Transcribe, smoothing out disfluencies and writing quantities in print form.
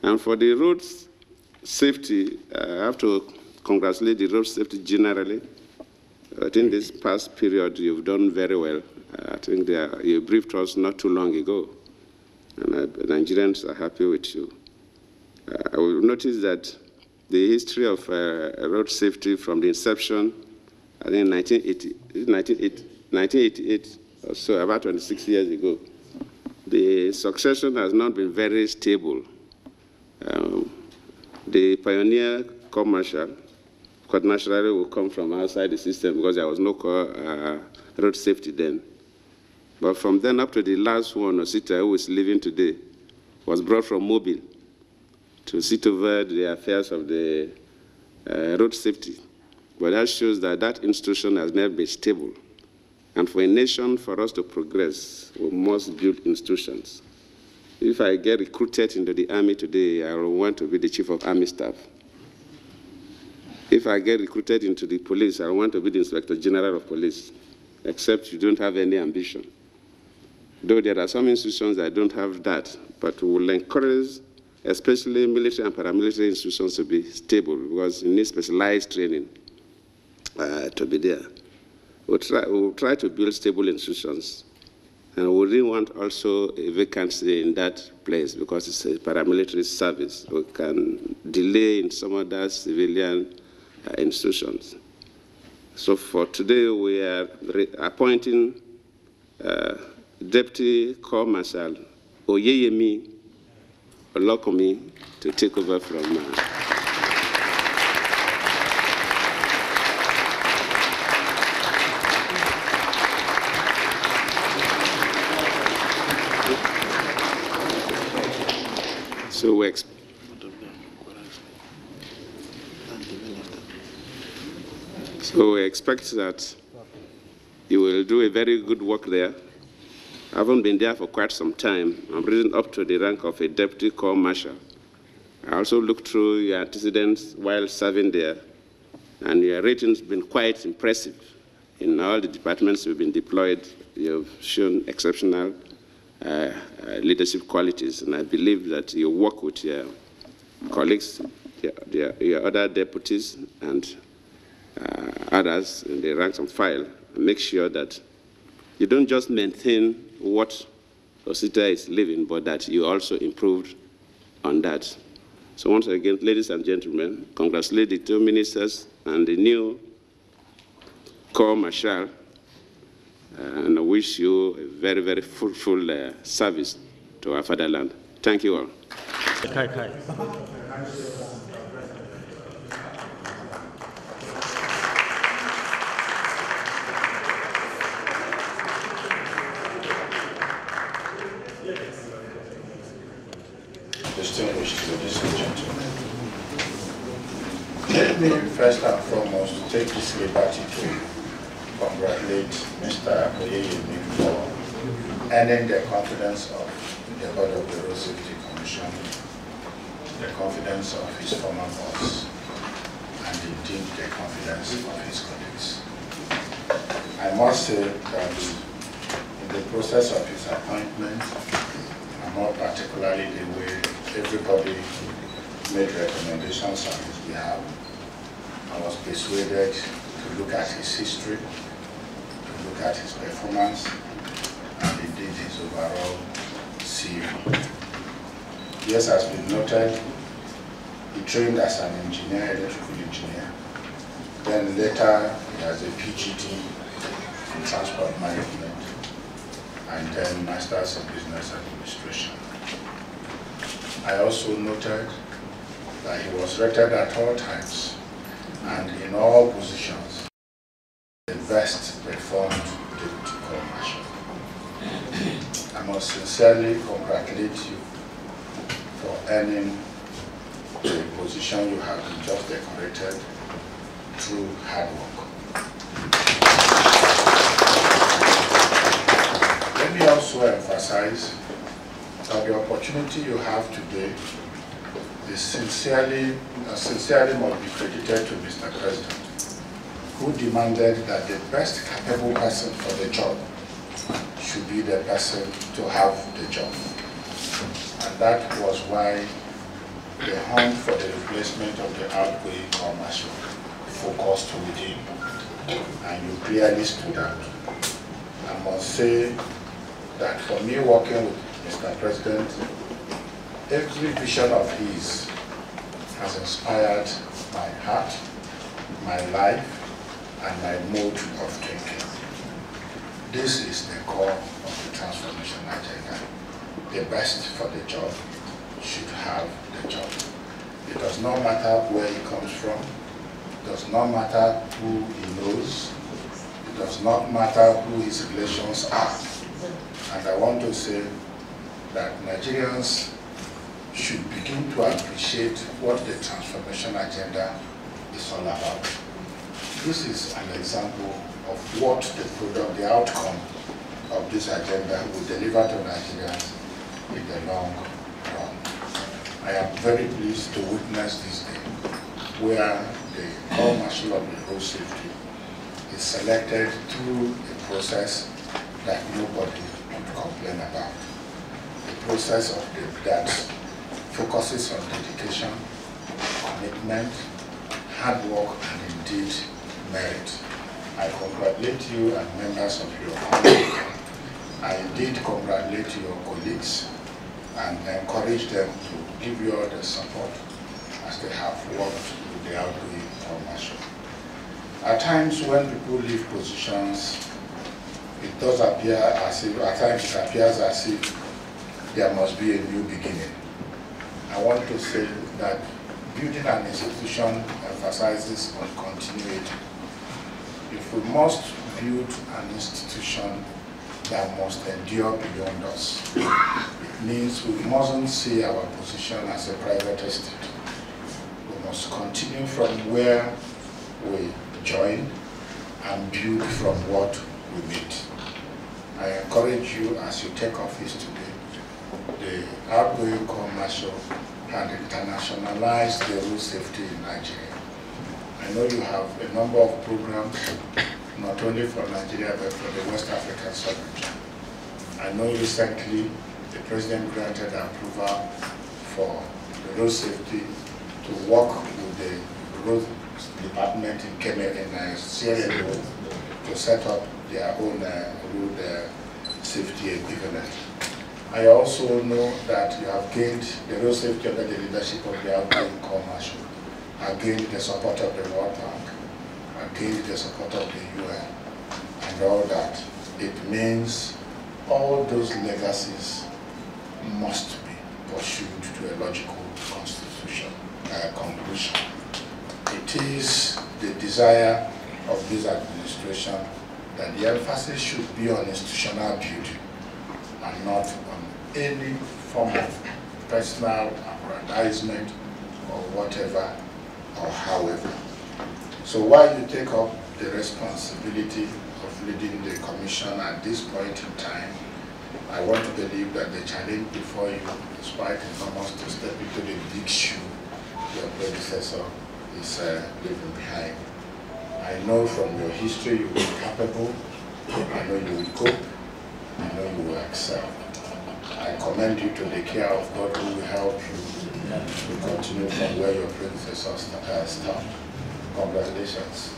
And for the road safety, I have to congratulate the road safety generally. I think this past period you've done very well. I think you briefed us not too long ago, and Nigerians are happy with you. I will notice that the history of road safety from the inception, I think 1988 or so, about 26 years ago, the succession has not been very stable. The pioneer Corps Marshal, quite naturally, will come from outside the system because there was no road safety then. But from then up to the last one, Osita, who is living today, was brought from Mobile to sit over the affairs of the road safety. But that shows that that institution has never been stable. And for a nation, for us to progress, we must build institutions. If I get recruited into the army today, I will want to be the chief of army staff. If I get recruited into the police, I want to be the inspector general of police, except you don't have any ambition. Though there are some institutions that don't have that, but we will encourage, especially military and paramilitary institutions, to be stable because you need specialized training to be there. We'll try to build stable institutions. And we didn't want also a vacancy in that place because it's a paramilitary service. We can delay in some other civilian institutions. So for today, we are appointing Deputy Corps Marshal OYEYEMI MFR to take over from So we expect that you will do a very good work there. I haven't been there for quite some time. I'm risen up to the rank of a Deputy Corps Marshal. I also looked through your antecedents while serving there, and your rating's been quite impressive. In all the departments you've been deployed, you've shown exceptional leadership qualities, and I believe that you work with your colleagues, your other deputies, and others in the ranks and file, and make sure that you don't just maintain what Osita is living, but that you also improved on that. So once again, ladies and gentlemen, congratulate the two ministers and the new Corps Marshal, and I wish you a very, very fruitful service to our fatherland. Thank you all. Distinguished ladies and gentlemen, let me first and foremost take this liberty to congratulate Mr. OYEYEMI for earning the confidence of the Board of the Road Safety Commission, the confidence of his former boss, and indeed the confidence of his colleagues. I must say that in the process of his appointment, and more particularly the way everybody made recommendations on his behalf, I was persuaded to look at his history, to look at his performance, and indeed his overall CV. Yes, as been noted, he trained as an engineer, electrical engineer. Then later, he has a PhD in transport management, and then Masters in Business Administration. I also noted that he was rated at all times and in all positions the best performed Deputy Corps Marshal. I must sincerely congratulate you for earning the position you have been just decorated through hard work. Let me also emphasize that the opportunity you have today is sincerely must be credited to Mr. President, who demanded that the best capable person for the job should be the person to have the job. And that was why the hunt for the replacement of the outgoing Corps Marshal focused within, and you clearly stood out. I must say that for me, working with Mr. President, every vision of his has inspired my heart, my life, and my mode of thinking. This is the core of the transformation agenda. The best for the job should have the job. It does not matter where he comes from. It does not matter who he knows. It does not matter who his relations are. And I want to say that Nigerians should begin to appreciate what the transformation agenda is all about. This is an example of what the product, the outcome of this agenda will deliver to Nigerians in the long run. I am very pleased to witness this day where the Corps Marshal of the Road Safety is selected through a process that nobody would complain about. A process that focuses on dedication, commitment, hard work, and indeed merit. I congratulate you and members of your committee. I indeed congratulate your colleagues and encourage them to give you all the support as they have worked with the outgoing Corps Marshal. At times when people leave positions, it does appear as if, at times it appears as if there must be a new beginning. I want to say that building an institution emphasizes on continuity. If we must build an institution that must endure beyond us, it means we mustn't see our position as a private estate. We must continue from where we join and build from what we meet. I encourage you as you take office today, the outgoing Corps Marshal had internationalized the road safety in Nigeria. I know you have a number of programs, not only for Nigeria, but for the West African sub-region. I know recently the President granted approval for the road safety to work with the road department in Sierra Leone to set up their own road safety equivalent. I also know that you have gained the road safety under the leadership of the outgoing Corps Marshal, have gained the support of the World Bank, have gained the support of the UN, and all that. It means all those legacies must be pursued to a logical conclusion. It is the desire of this administration that the emphasis should be on institutional building and not on any form of personal aggrandizement or whatever or however. So while you take up the responsibility of leading the commission at this point in time, I want to believe that the challenge before you is quite enormous to step into the big shoe your predecessor is leaving behind. I know from your history you will be capable, I know you will cope, I know you will excel. I commend you to the care of God who will help you to continue from where your predecessor stopped. Congratulations.